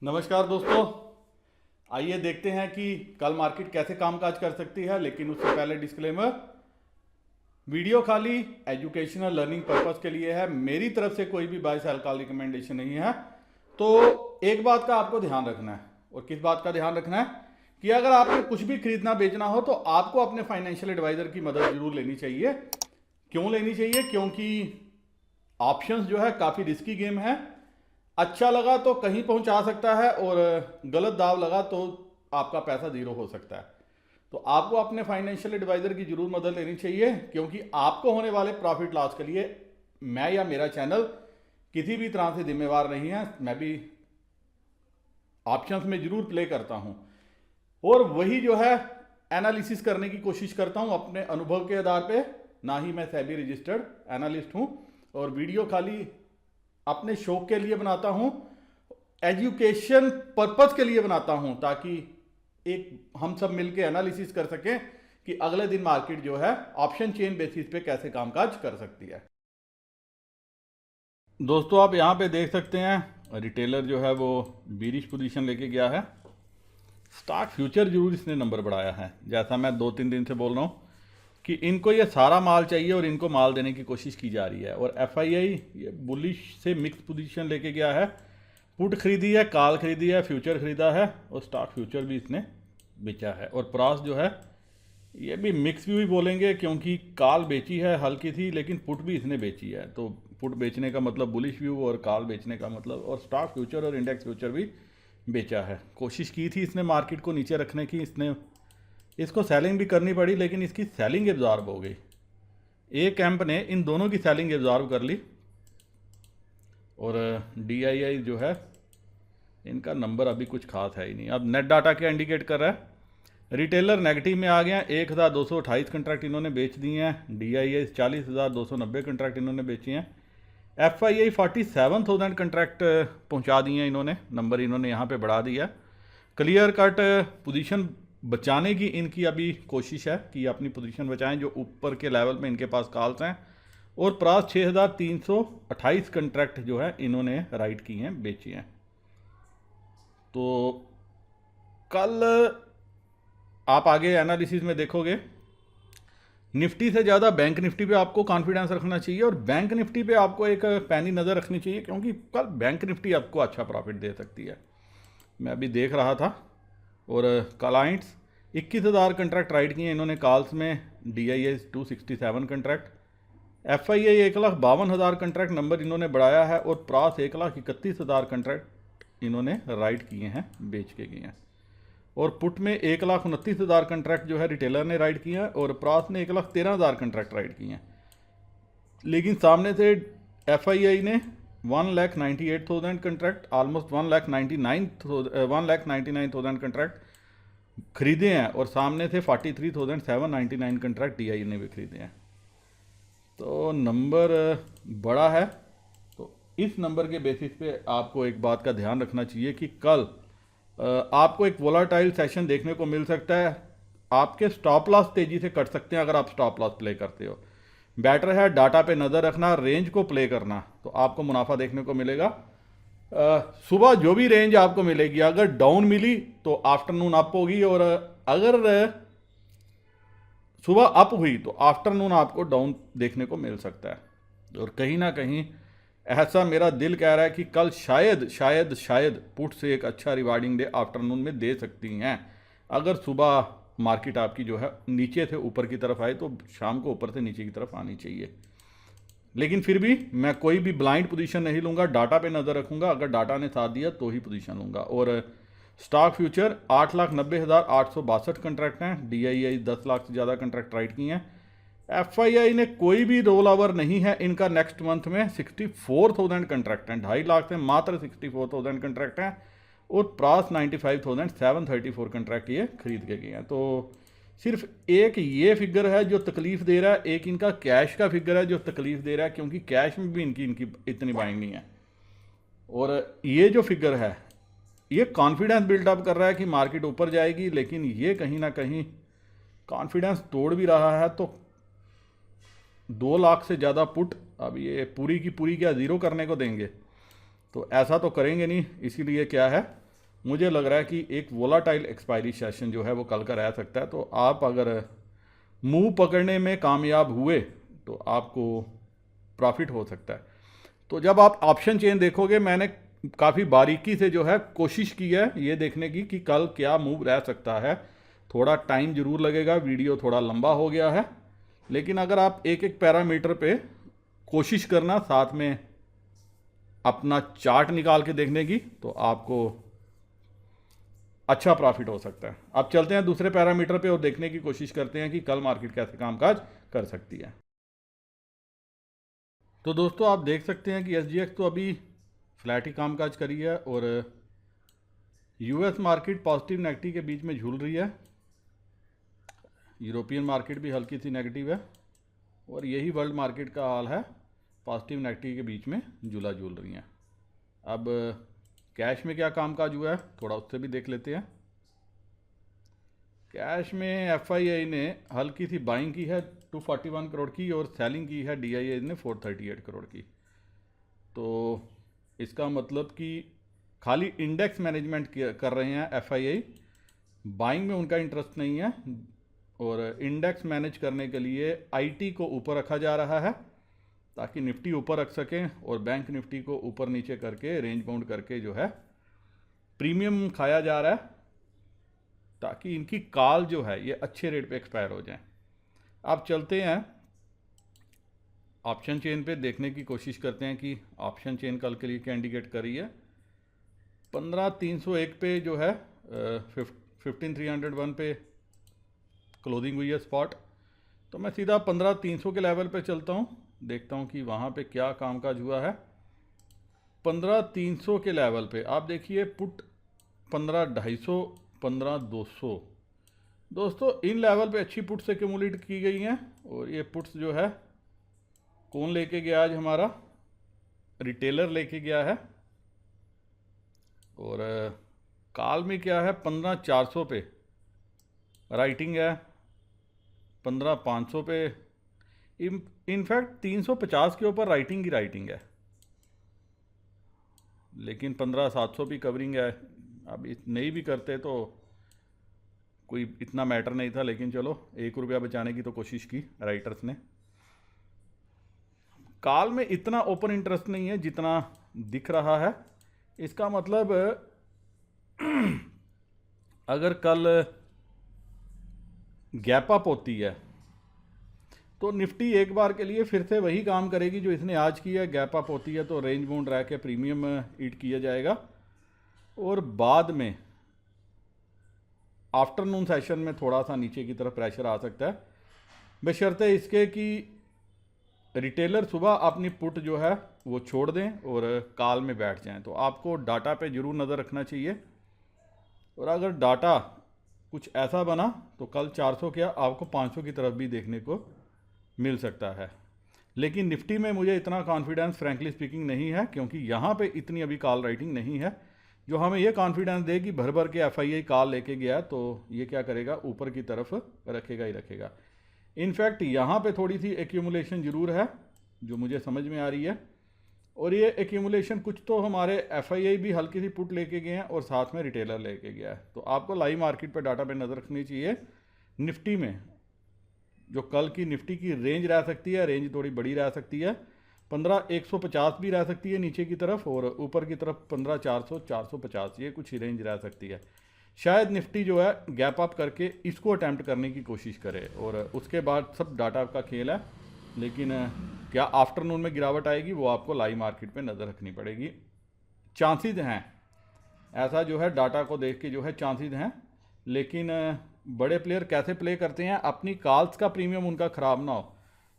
नमस्कार दोस्तों। आइए देखते हैं कि कल मार्केट कैसे कामकाज कर सकती है। लेकिन उससे पहले डिस्क्लेमर, वीडियो खाली एजुकेशनल लर्निंग पर्पस के लिए है, मेरी तरफ से कोई भी बाय सेल कॉल रिकमेंडेशन नहीं है। तो एक बात का आपको ध्यान रखना है, और किस बात का ध्यान रखना है कि अगर आपको कुछ भी खरीदना बेचना हो तो आपको अपने फाइनेंशियल एडवाइजर की मदद जरूर लेनी चाहिए। क्यों लेनी चाहिए? क्योंकि ऑप्शंस जो है काफ़ी रिस्की गेम है। अच्छा लगा तो कहीं पहुंचा सकता है, और गलत दाव लगा तो आपका पैसा जीरो हो सकता है। तो आपको अपने फाइनेंशियल एडवाइजर की जरूर मदद लेनी चाहिए, क्योंकि आपको होने वाले प्रॉफिट लॉस के लिए मैं या मेरा चैनल किसी भी तरह से जिम्मेवार नहीं है। मैं भी ऑप्शंस में जरूर प्ले करता हूं, और वही जो है एनालिसिस करने की कोशिश करता हूं अपने अनुभव के आधार पे। ना ही मैं सेबी रजिस्टर्ड एनालिस्ट हूं, और वीडियो खाली अपने शौक के लिए बनाता हूं, एजुकेशन पर्पस के लिए बनाता हूं, ताकि एक हम सब मिलकर एनालिसिस कर सकें कि अगले दिन मार्केट जो है ऑप्शन चेन बेसिस पे कैसे कामकाज कर सकती है। दोस्तों, आप यहां पे देख सकते हैं रिटेलर जो है वो बीरिश पोजीशन लेके गया है। स्टॉक फ्यूचर जरूर इसने नंबर बढ़ाया है, जैसा मैं 2-3 दिन से बोल रहा हूं कि इनको ये सारा माल चाहिए और इनको माल देने की कोशिश की जा रही है। और एफआईआई ये बुलिश से मिक्स पोजीशन लेके गया है। पुट खरीदी है, कॉल खरीदी है, फ्यूचर खरीदा है, और स्टॉक फ्यूचर भी इसने बेचा है। और प्राइस जो है ये भी मिक्स व्यू ही बोलेंगे, क्योंकि कॉल बेची है हल्की थी, लेकिन पुट भी इसने बेची है। तो पुट बेचने का मतलब बुलिश व्यू, और कॉल बेचने का मतलब, और स्टॉक फ्यूचर और इंडेक्स फ्यूचर भी बेचा है। कोशिश की थी इसने मार्केट को नीचे रखने की, इसको सेलिंग भी करनी पड़ी, लेकिन इसकी सेलिंग एब्जॉर्ब हो गई। एक कैंप ने इन दोनों की सेलिंग एब्जॉर्ब कर ली, और डीआईआई जो है इनका नंबर अभी कुछ खास है ही नहीं। अब नेट डाटा क्या इंडिकेट कर रहा है? रिटेलर नेगेटिव में आ गया। 1228 कंट्रैक्ट इन्होंने बेच दिए हैं। डीआईआई 40,290 कंट्रैक्ट इन्होंने बेचे हैं। एफआईआई 47,000 कंट्रैक्ट पहुंचा दिए हैं इन्होंने, नंबर इन्होंने यहाँ पे बढ़ा दिया। क्लियर कट पोजीशन बचाने की इनकी अभी कोशिश है कि अपनी पोजीशन बचाएं, जो ऊपर के लेवल में इनके पास कॉल्स हैं। और प्राइस 6,328 कंट्रैक्ट जो है इन्होंने राइट किए हैं, बेचे हैं। तो कल आप आगे एनालिसिस में देखोगे, निफ्टी से ज़्यादा बैंक निफ्टी पे आपको कॉन्फिडेंस रखना चाहिए, और बैंक निफ्टी पे आपको एक पैनी नज़र रखनी चाहिए, क्योंकि कल बैंक निफ्टी आपको अच्छा प्रॉफिट दे सकती है। मैं अभी देख रहा था, और क्लाइंट्स 21,000 कंट्रैक्ट राइट किए इन्होंने कॉल्स में। DII 267 contract, FII 1,52,000 contract number इन्होंने बढ़ाया है, और प्रास 1,31,000 कंट्रैक्ट इन्होंने राइट किए हैं, बेच के किए हैं। और पुट में 1,29,000 कंट्रैक्ट जो है रिटेलर ने राइट किए हैं, और प्रास ने 1,13,000 कंट्रैक्ट राइट किए हैं। लेकिन सामने से एफआईआई ने 1,98,000 कंट्रैक्ट, ऑलमोस्ट 1,99,000 कंट्रैक्ट खरीदे हैं, और सामने से 43,799 कंट्रैक्ट डीआई ने भी खरीदे हैं। तो नंबर बड़ा है। तो इस नंबर के बेसिस पे आपको एक बात का ध्यान रखना चाहिए कि कल आपको एक वोलाटाइल सेशन देखने को मिल सकता है। आपके स्टॉप लॉस तेजी से कट सकते हैं अगर आप स्टॉप लॉस प्ले करते हो। बेटर है डाटा पे नज़र रखना, रेंज को प्ले करना, तो आपको मुनाफा देखने को मिलेगा। सुबह जो भी रेंज आपको मिलेगी, अगर डाउन मिली तो आफ्टरनून अप होगी, और अगर सुबह अप हुई तो आफ्टरनून आपको डाउन देखने को मिल सकता है। और कहीं ना कहीं ऐसा मेरा दिल कह रहा है कि कल शायद शायद शायद पुट से एक अच्छा रिवार्डिंग डे आफ्टरनून में दे सकती हैं। अगर सुबह मार्केट आपकी जो है नीचे से ऊपर की तरफ आए, तो शाम को ऊपर से नीचे की तरफ आनी चाहिए। लेकिन फिर भी मैं कोई भी ब्लाइंड पोजीशन नहीं लूँगा, डाटा पे नज़र रखूँगा। अगर डाटा ने साथ दिया तो ही पोजीशन लूँगा। और स्टॉक फ्यूचर 8,90,862 कंट्रैक्ट हैं। डीआईआई 10 लाख से ज़्यादा कंट्रैक्ट राइट किए हैं। एफआईआई ने कोई भी रोल ओवर नहीं है इनका नेक्स्ट मंथ में। 64,000 कंट्रैक्ट हैं, 2.5 लाख से मात्र 64,000 कंट्रैक्ट हैं, और प्रास 95,734 कंट्रैक्ट ये खरीद के गए हैं। तो सिर्फ एक ये फिगर है जो तकलीफ दे रहा है, एक इनका कैश का फिगर है जो तकलीफ दे रहा है, क्योंकि कैश में भी इनकी इतनी बाइंग नहीं है। और ये जो फिगर है ये कॉन्फिडेंस बिल्डअप कर रहा है कि मार्केट ऊपर जाएगी, लेकिन ये कहीं ना कहीं कॉन्फिडेंस तोड़ भी रहा है। तो 2 लाख से ज़्यादा पुट अब ये पूरी की पूरी क्या ज़ीरो करने को देंगे? तो ऐसा तो करेंगे नहीं। इसीलिए क्या है, मुझे लग रहा है कि एक वोलाटाइल एक्सपायरी सेशन जो है वो कल का रह सकता है। तो आप अगर मूव पकड़ने में कामयाब हुए तो आपको प्रॉफिट हो सकता है। तो जब आप ऑप्शन चेन देखोगे, मैंने काफ़ी बारीकी से जो है कोशिश की है ये देखने की कि कल क्या मूव रह सकता है। थोड़ा टाइम ज़रूर लगेगा, वीडियो थोड़ा लंबा हो गया है, लेकिन अगर आप एक एक पैरामीटर पे कोशिश करना, साथ में अपना चार्ट निकाल के देखने की, तो आपको अच्छा प्रॉफिट हो सकता है। अब चलते हैं दूसरे पैरामीटर पे और देखने की कोशिश करते हैं कि कल मार्केट कैसे कामकाज कर सकती है। तो दोस्तों आप देख सकते हैं कि एसजीएक्स तो अभी फ्लैट ही कामकाज करी है और यूएस मार्केट पॉजिटिव नेगेटिव के बीच में झूल रही है। यूरोपियन मार्केट भी हल्की सी नेगेटिव है और यही वर्ल्ड मार्केट का हाल है, पॉजिटिव नेगेटिव के बीच में झूल रही हैं। अब कैश में क्या कामकाज हुआ है थोड़ा उससे भी देख लेते हैं। कैश में एफआईआई ने हल्की सी बाइंग की है 241 करोड़ की और सेलिंग की है डीआईए ने 438 करोड़ की। तो इसका मतलब कि खाली इंडेक्स मैनेजमेंट कर रहे हैं एफआईआई, बाइंग में उनका इंटरेस्ट नहीं है और इंडेक्स मैनेज करने के लिए आईटी को ऊपर रखा जा रहा है ताकि निफ्टी ऊपर रख सकें और बैंक निफ्टी को ऊपर नीचे करके रेंज बाउंड करके जो है प्रीमियम खाया जा रहा है ताकि इनकी कॉल जो है ये अच्छे रेट पे एक्सपायर हो जाए। अब चलते हैं ऑप्शन चेन पे, देखने की कोशिश करते हैं कि ऑप्शन चेन कल के लिए क्या इंडिकेट कर रही है। 15301 पे जो है 15301 पे क्लोजिंग हुई है स्पॉट। तो मैं सीधा 15300 के लेवल पे चलता हूँ, देखता हूँ कि वहाँ पे क्या कामकाज हुआ है। 15300 के लेवल पे आप देखिए पुट 15250, 15200। दोस्तों इन लेवल पे अच्छी पुट्स एक्यूमुलेट की गई हैं और ये पुट्स जो है कौन लेके गया आज हमारा, रिटेलर लेके गया है। और कॉल में क्या है 15400 पे राइटिंग है, 15500 पे, इनफैक्ट 350 के ऊपर राइटिंग की राइटिंग है, लेकिन 15700 भी कवरिंग है। अब नहीं भी करते तो कोई इतना मैटर नहीं था, लेकिन चलो ₹1 बचाने की तो कोशिश की राइटर्स ने। कॉल में इतना ओपन इंटरेस्ट नहीं है जितना दिख रहा है। इसका मतलब अगर कल गैप अप होती है तो निफ्टी एक बार के लिए फिर से वही काम करेगी जो इसने आज किया है। गैप अप होती है तो रेंज बाउंड रह के प्रीमियम ईट किया जाएगा और बाद में आफ्टरनून सेशन में थोड़ा सा नीचे की तरफ प्रेशर आ सकता है, बशर्ते इसके कि रिटेलर सुबह अपनी पुट जो है वो छोड़ दें और कॉल में बैठ जाएं। तो आपको डाटा पे ज़रूर नज़र रखना चाहिए और अगर डाटा कुछ ऐसा बना तो कल 400 क्या आपको 500 की तरफ भी देखने को मिल सकता है। लेकिन निफ्टी में मुझे इतना कॉन्फिडेंस फ्रैंकली स्पीकिंग नहीं है, क्योंकि यहाँ पे इतनी अभी कॉल राइटिंग नहीं है जो हमें ये कॉन्फिडेंस दे कि भर भर के एफआईआई कॉल लेके गया तो ये क्या करेगा, ऊपर की तरफ रखेगा ही रखेगा। इनफैक्ट यहाँ पे थोड़ी सी एक्यूमुलेशन ज़रूर है जो मुझे समझ में आ रही है और ये एक्यूमुलेशन कुछ तो हमारे एफआईआई भी हल्की सी पुट लेके गए हैं और साथ में रिटेलर लेके गया है। तो आपको लाइव मार्केट पे डाटा पे नज़र रखनी चाहिए। निफ्टी में जो कल की निफ्टी की रेंज रह सकती है, रेंज थोड़ी बड़ी रह सकती है, 15150 भी रह सकती है नीचे की तरफ और ऊपर की तरफ 15400 450, ये कुछ ही रेंज रह सकती है। शायद निफ्टी जो है गैप अप करके इसको अटैम्प्ट करने की कोशिश करे और उसके बाद सब डाटा का खेल है। लेकिन क्या आफ्टरनून में गिरावट आएगी वो आपको लाइव मार्केट पे नज़र रखनी पड़ेगी। चांसेस हैं ऐसा जो है, डाटा को देख के जो है चांसेस हैं, लेकिन बड़े प्लेयर कैसे प्ले करते हैं, अपनी कॉल्स का प्रीमियम उनका ख़राब ना हो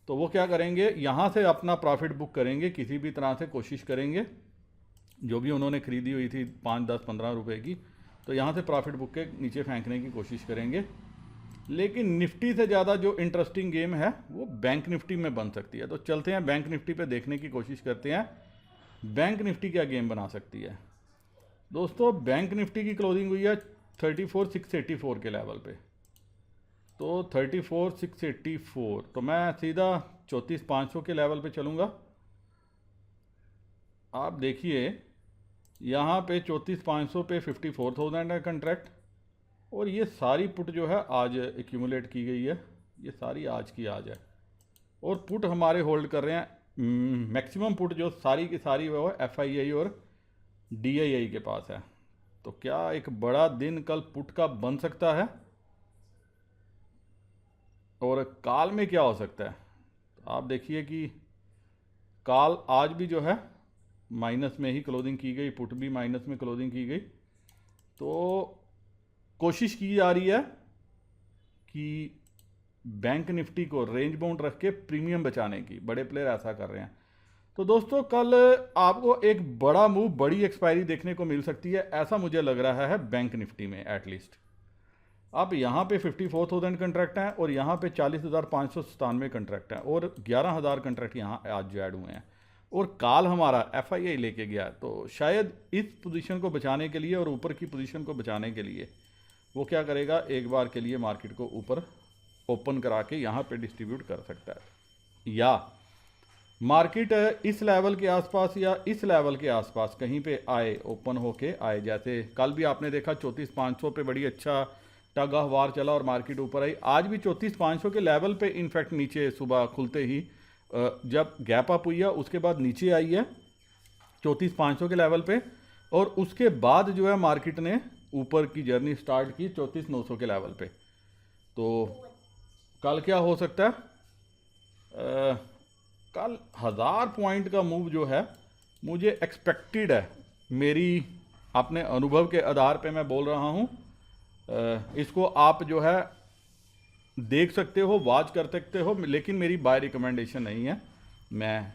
तो वो क्या करेंगे, यहाँ से अपना प्रॉफिट बुक करेंगे, किसी भी तरह से कोशिश करेंगे। जो भी उन्होंने खरीदी हुई थी 5, 10, 15 रुपए की, तो यहाँ से प्रॉफिट बुक के नीचे फेंकने की कोशिश करेंगे। लेकिन निफ्टी से ज़्यादा जो इंटरेस्टिंग गेम है वो बैंक निफ्टी में बन सकती है। तो चलते हैं बैंक निफ्टी पे देखने की कोशिश करते हैं बैंक निफ्टी क्या गेम बना सकती है। दोस्तों बैंक निफ्टी की क्लोजिंग हुई है 34,684 के लेवल पे, तो 34,684, तो मैं सीधा 34,500 के लेवल पे चलूँगा। आप देखिए यहाँ पे 34,500 पे 54,000 है कंट्रैक्ट, और ये सारी पुट जो है आज एक्यूमुलेट की गई है, ये सारी आज की आज है। और पुट हमारे होल्ड कर रहे हैं, मैक्सिमम पुट जो सारी की सारी वो FII और DII के पास है। तो क्या एक बड़ा दिन कल पुट का बन सकता है, और काल में क्या हो सकता है? तो आप देखिए कि काल आज भी जो है माइनस में ही क्लोजिंग की गई, पुट भी माइनस में क्लोजिंग की गई। तो कोशिश की जा रही है कि बैंक निफ्टी को रेंज बाउंड रख के प्रीमियम बचाने की, बड़े प्लेयर ऐसा कर रहे हैं। तो दोस्तों कल आपको एक बड़ा मूव, बड़ी एक्सपायरी देखने को मिल सकती है, ऐसा मुझे लग रहा है बैंक निफ्टी में एटलीस्ट। अब यहाँ पे 54,000 कंट्रैक्ट हैं और यहाँ पे 40,597 कंट्रैक्ट हैं, और 11,000 कंट्रैक्ट यहाँ आज जो ऐड हुए हैं, और काल हमारा FII लेके गया है। तो शायद इस पोजीशन को बचाने के लिए और ऊपर की पोजीशन को बचाने के लिए वो क्या करेगा, एक बार के लिए मार्केट को ऊपर ओपन करा के यहाँ पे डिस्ट्रीब्यूट कर सकता है, या मार्केट इस लेवल के आसपास या इस लेवल के आसपास कहीं पे आए, ओपन होके आए। जैसे कल भी आपने देखा 34,500 पे बड़ी अच्छा टग ऑफ वार चला और मार्केट ऊपर आई। आज भी 34,500 के लेवल पे इनफैक्ट नीचे सुबह खुलते ही जब गैप अप हुई है उसके बाद नीचे आई है 34,500 के लेवल पे, और उसके बाद जो है मार्केट ने ऊपर की जर्नी स्टार्ट की 34,900 के लेवल पे। तो कल क्या हो सकता है, कल 1000 पॉइंट का मूव जो है मुझे एक्सपेक्टेड है, मेरी अपने अनुभव के आधार पे मैं बोल रहा हूँ। इसको आप जो है देख सकते हो, वॉच कर सकते हो, लेकिन मेरी बाय रिकमेंडेशन नहीं है, मैं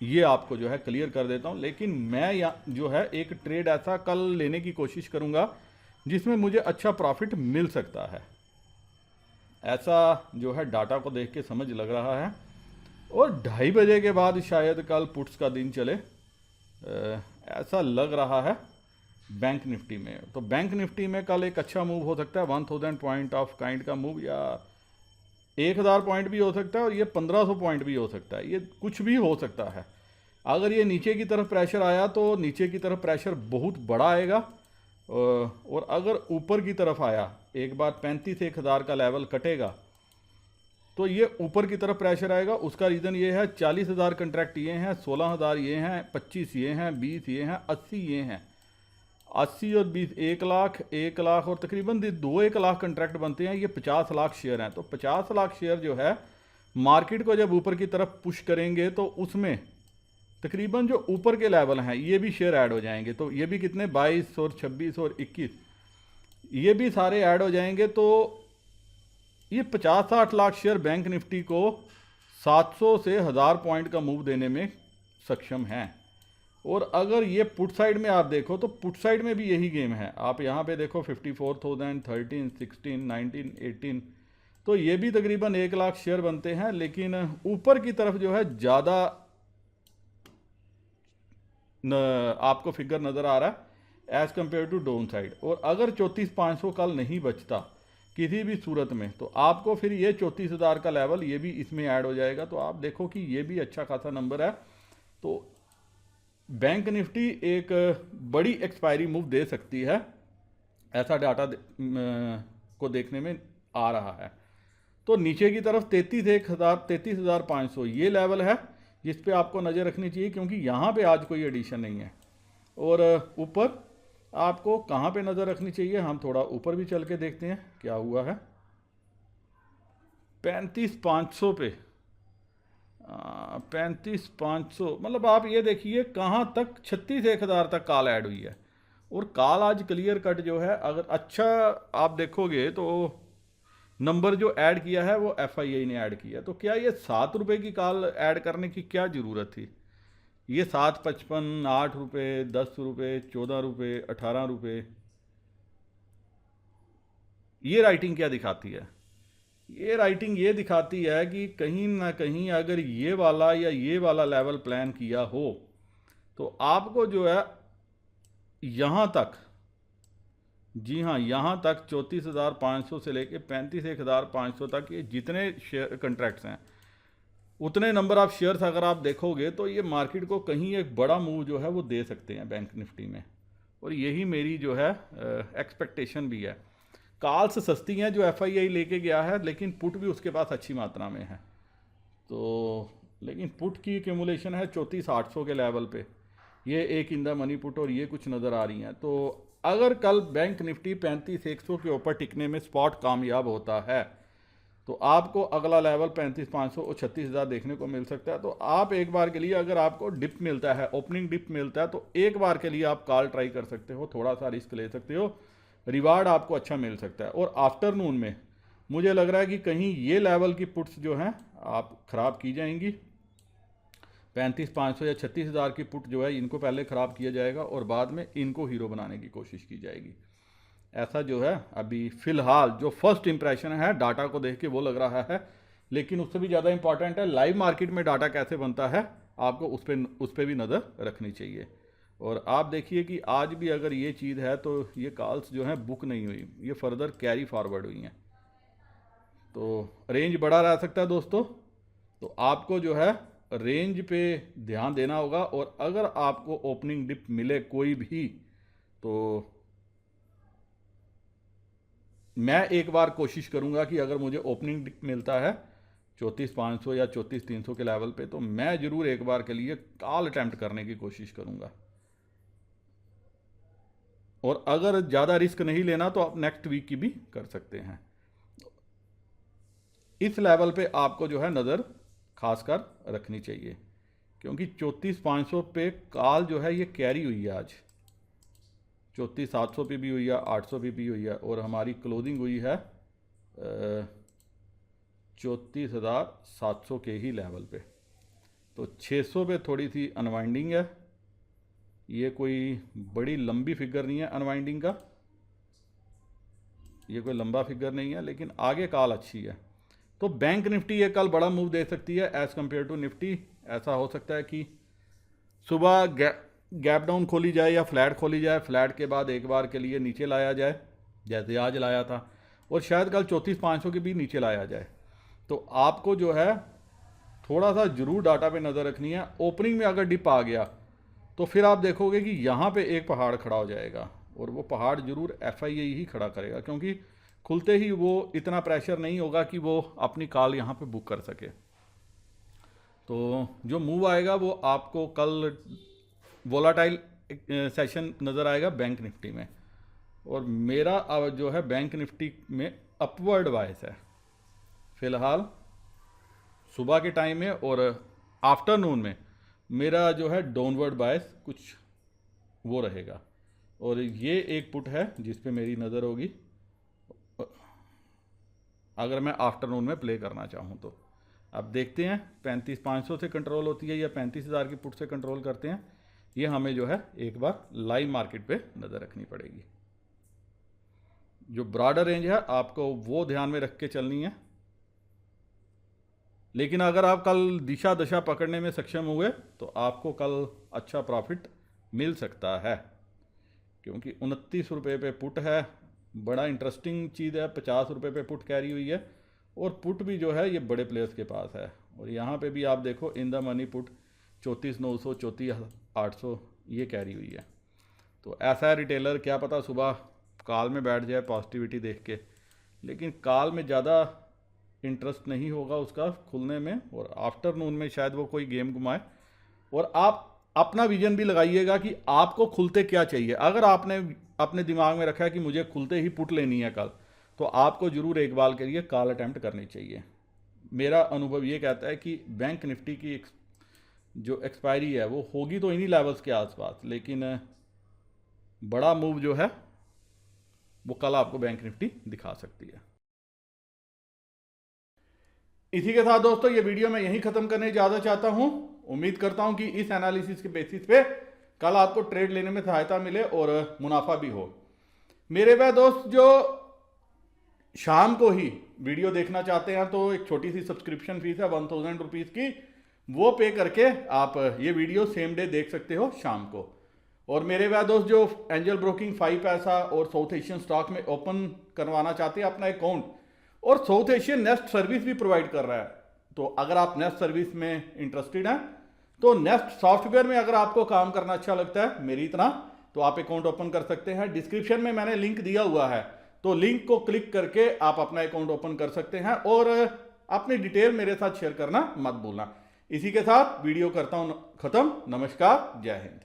ये आपको जो है क्लियर कर देता हूँ। लेकिन मैं या जो है एक ट्रेड ऐसा कल लेने की कोशिश करूँगा जिसमें मुझे अच्छा प्रॉफिट मिल सकता है, ऐसा जो है डाटा को देख के समझ लग रहा है। और 2:30 बजे के बाद शायद कल पुट्स का दिन चले, ऐसा लग रहा है बैंक निफ्टी में। तो बैंक निफ्टी में कल एक अच्छा मूव हो सकता है, 1000 पॉइंट ऑफ काइंड का मूव, या 1000 पॉइंट भी हो सकता है, और ये 1500 पॉइंट भी हो सकता है, ये कुछ भी हो सकता है। अगर ये नीचे की तरफ प्रेशर आया तो नीचे की तरफ प्रेशर बहुत बड़ा आएगा, और अगर ऊपर की तरफ आया, एक बार 35,000 का लेवल कटेगा तो ये ऊपर की तरफ प्रेशर आएगा। उसका रीज़न ये है 40,000 कंट्रैक्ट ये हैं, 16,000 ये हैं, 25 ये हैं, 20 ये हैं, 80 ये हैं। 80 और 20 1 लाख, 1 लाख और तकरीबन 2-1 लाख कंट्रैक्ट बनते हैं, ये 50 लाख शेयर हैं। तो 50 लाख शेयर जो है मार्केट को जब ऊपर की तरफ पुश करेंगे तो उसमें तकरीबन जो ऊपर के लेवल हैं ये भी शेयर ऐड हो जाएंगे। तो ये भी कितने 22 और 26 और 21 ये भी सारे ऐड हो जाएंगे। तो ये 50-60 लाख शेयर बैंक निफ्टी को 700 से 1000 पॉइंट का मूव देने में सक्षम हैं। और अगर ये पुट साइड में आप देखो तो पुट साइड में भी यही गेम है। आप यहाँ पे देखो 54,000, 13, 16, 19, 18, तो ये भी तकरीबन 1 लाख शेयर बनते हैं। लेकिन ऊपर की तरफ जो है ज़्यादा आपको फिगर नज़र आ रहा है as compare to down side. और अगर 34,500 कल नहीं बचता किसी भी सूरत में तो आपको फिर ये 34,000 का लेवल ये भी इसमें ऐड हो जाएगा। तो आप देखो कि ये भी अच्छा खासा नंबर है। तो बैंक निफ्टी एक बड़ी एक्सपायरी मूव दे सकती है, ऐसा डाटा को देखने में आ रहा है। तो नीचे की तरफ 33,500 ये लेवल है जिस पे आपको नज़र रखनी चाहिए, क्योंकि यहाँ पे आज कोई एडिशन नहीं है। और ऊपर आपको कहाँ पे नज़र रखनी चाहिए, हम थोड़ा ऊपर भी चल के देखते हैं क्या हुआ है। 35,500 पे 35,500 मतलब आप ये देखिए कहाँ तक 36,000 तक कॉल ऐड हुई है। और कॉल आज क्लियर कट जो है अगर अच्छा आप देखोगे तो नंबर जो ऐड किया है वो FII ने ऐड किया। तो क्या ये 7 रुपये की कॉल ऐड करने की क्या ज़रूरत थी? ये 7.55, 8 रुपये, 10 रुपये, 14 रुपये, 18 रुपये, ये राइटिंग क्या दिखाती है? ये राइटिंग ये दिखाती है कि कहीं ना कहीं अगर ये वाला या ये वाला लेवल प्लान किया हो तो आपको जो है यहाँ तक, जी हाँ यहाँ तक 34,500 से लेके 35,500 तक ये जितने शेयर कंट्रैक्ट्स हैं उतने नंबर ऑफ शेयर्स अगर आप देखोगे तो ये मार्केट को कहीं एक बड़ा मूव जो है वो दे सकते हैं बैंक निफ्टी में, और यही मेरी जो है एक्सपेक्टेशन भी है। कॉल्स सस्ती हैं जो एफआईआई लेके गया है, लेकिन पुट भी उसके पास अच्छी मात्रा में है। तो लेकिन पुट की एक्यूमुलेशन है 34,800 के लेवल पे, ये एक इन द मनी पुट और ये कुछ नज़र आ रही हैं। तो अगर कल बैंक निफ्टी 35,100 के ऊपर टिकने में स्पॉट कामयाब होता है तो आपको अगला लेवल 35,500 और 36,000 देखने को मिल सकता है। तो आप एक बार के लिए अगर आपको डिप मिलता है, ओपनिंग डिप मिलता है, तो एक बार के लिए आप कॉल ट्राई कर सकते हो, थोड़ा सा रिस्क ले सकते हो, रिवार्ड आपको अच्छा मिल सकता है। और आफ्टरनून में मुझे लग रहा है कि कहीं ये लेवल की पुट्स जो हैं आप ख़राब की जाएंगी। 35,500 या 36,000 की पुट जो है इनको पहले ख़राब किया जाएगा और बाद में इनको हीरो बनाने की कोशिश की जाएगी। ऐसा जो है अभी फ़िलहाल जो फर्स्ट इंप्रेशन है डाटा को देख के वो लग रहा है, लेकिन उससे भी ज़्यादा इंपॉर्टेंट है लाइव मार्केट में डाटा कैसे बनता है, आपको उस पर भी नज़र रखनी चाहिए। और आप देखिए कि आज भी अगर ये चीज़ है तो ये कॉल्स जो है बुक नहीं हुई, ये फर्दर कैरी फॉरवर्ड हुई हैं, तो रेंज बड़ा रह सकता है दोस्तों। तो आपको जो है रेंज पे ध्यान देना होगा, और अगर आपको ओपनिंग डिप मिले कोई भी तो मैं एक बार कोशिश करूंगा कि अगर मुझे ओपनिंग डिप मिलता है 34,500 या 34,300 के लेवल पे तो मैं ज़रूर एक बार के लिए कॉल अटैम्प्ट करने की कोशिश करूंगा। और अगर ज़्यादा रिस्क नहीं लेना तो आप नेक्स्ट वीक की भी कर सकते हैं। इस लेवल पे आपको जो है नज़र खासकर रखनी चाहिए, क्योंकि 34,500 पे कॉल जो है ये कैरी हुई है आज, 34,700 पे भी हुई है, 800 पे भी हुई है, और हमारी क्लोजिंग हुई है 34,700 के ही लेवल पे। तो 600 पे थोड़ी सी अनवाइंडिंग है, ये कोई बड़ी लंबी फिगर नहीं है अनवाइंडिंग का, ये कोई लंबा फिगर नहीं है, लेकिन आगे कॉल अच्छी है। तो बैंक निफ्टी ये कल बड़ा मूव दे सकती है एज़ कम्पेयर टू निफ्टी। ऐसा हो सकता है कि सुबह गैप डाउन खोली जाए या फ्लैट खोली जाए, फ्लैट के बाद एक बार के लिए नीचे लाया जाए जैसे आज लाया था, और शायद कल 34,500 के भी नीचे लाया जाए। तो आपको जो है थोड़ा सा जरूर डाटा पे नज़र रखनी है। ओपनिंग में अगर डिप आ गया तो फिर आप देखोगे कि यहाँ पे एक पहाड़ खड़ा हो जाएगा, और वो पहाड़ जरूर एफआईआई ही खड़ा करेगा, क्योंकि खुलते ही वो इतना प्रेशर नहीं होगा कि वो अपनी कॉल यहाँ पे बुक कर सके। तो जो मूव आएगा वो आपको कल वोलाटाइल सेशन नज़र आएगा बैंक निफ्टी में, और मेरा जो है बैंक निफ्टी में अपवर्ड बायस है फ़िलहाल सुबह के टाइम में, और आफ्टरनून में मेरा जो है डाउनवर्ड बायस कुछ वो रहेगा। और ये एक पुट है जिस पे मेरी नज़र होगी अगर मैं आफ्टरनून में प्ले करना चाहूँ तो। अब देखते हैं 35,500 से कंट्रोल होती है या 35,000 की पुट से कंट्रोल करते हैं, ये हमें जो है एक बार लाइव मार्केट पे नज़र रखनी पड़ेगी। जो ब्रॉडर रेंज है आपको वो ध्यान में रख के चलनी है, लेकिन अगर आप कल दिशा दशा पकड़ने में सक्षम हुए तो आपको कल अच्छा प्रॉफिट मिल सकता है, क्योंकि 29 रुपये पे पुट है, बड़ा इंटरेस्टिंग चीज़ है। 50 रुपये पे पुट कैरी हुई है, और पुट भी जो है ये बड़े प्लेयर्स के पास है। और यहाँ पे भी आप देखो इन द मनी पुट 34,900 34,800 ये कैरी हुई है। तो ऐसा है रिटेलर, क्या पता सुबह कॉल में बैठ जाए पॉजिटिविटी देख के, लेकिन कॉल में ज़्यादा इंटरेस्ट नहीं होगा उसका खुलने में, और आफ्टरनून में शायद वो कोई गेम घुमाए। और आप अपना विजन भी लगाइएगा कि आपको खुलते क्या चाहिए। अगर आपने अपने दिमाग में रखा है कि मुझे खुलते ही पुट लेनी है कल, तो आपको ज़रूर एक बार के लिए कॉल अटैम्प्ट करनी चाहिए। मेरा अनुभव ये कहता है कि बैंक निफ्टी की जो एक्सपायरी है वो होगी तो इन्हीं लेवल्स के आसपास, लेकिन बड़ा मूव जो है वो कल आपको बैंक निफ्टी दिखा सकती है। इसी के साथ दोस्तों ये वीडियो मैं यहीं ख़त्म करने ज़्यादा चाहता हूँ। उम्मीद करता हूँ कि इस एनालिसिस के बेसिस पे कल आपको ट्रेड लेने में सहायता मिले और मुनाफा भी हो। मेरे वह दोस्त जो शाम को ही वीडियो देखना चाहते हैं तो एक छोटी सी सब्सक्रिप्शन फीस है 1000 रुपीज़ की, वो पे करके आप ये वीडियो सेम डे देख सकते हो शाम को। और मेरे वह दोस्त जो एंजल ब्रोकिंग 5 पैसा और साउथ एशियन स्टॉक में ओपन करवाना चाहते हैं अपना अकाउंट, और साउथ एशियन नेस्ट सर्विस भी प्रोवाइड कर रहा है, तो अगर आप नेस्ट सर्विस में इंटरेस्टेड हैं तो नेस्ट सॉफ्टवेयर में अगर आपको काम करना अच्छा लगता है मेरी तरह, तो आप अकाउंट ओपन कर सकते हैं। डिस्क्रिप्शन में मैंने लिंक दिया हुआ है, तो लिंक को क्लिक करके आप अपना अकाउंट ओपन कर सकते हैं और अपनी डिटेल मेरे साथ शेयर करना मत भूलना। इसी के साथ वीडियो करता हूं खत्म। नमस्कार, जय हिंद।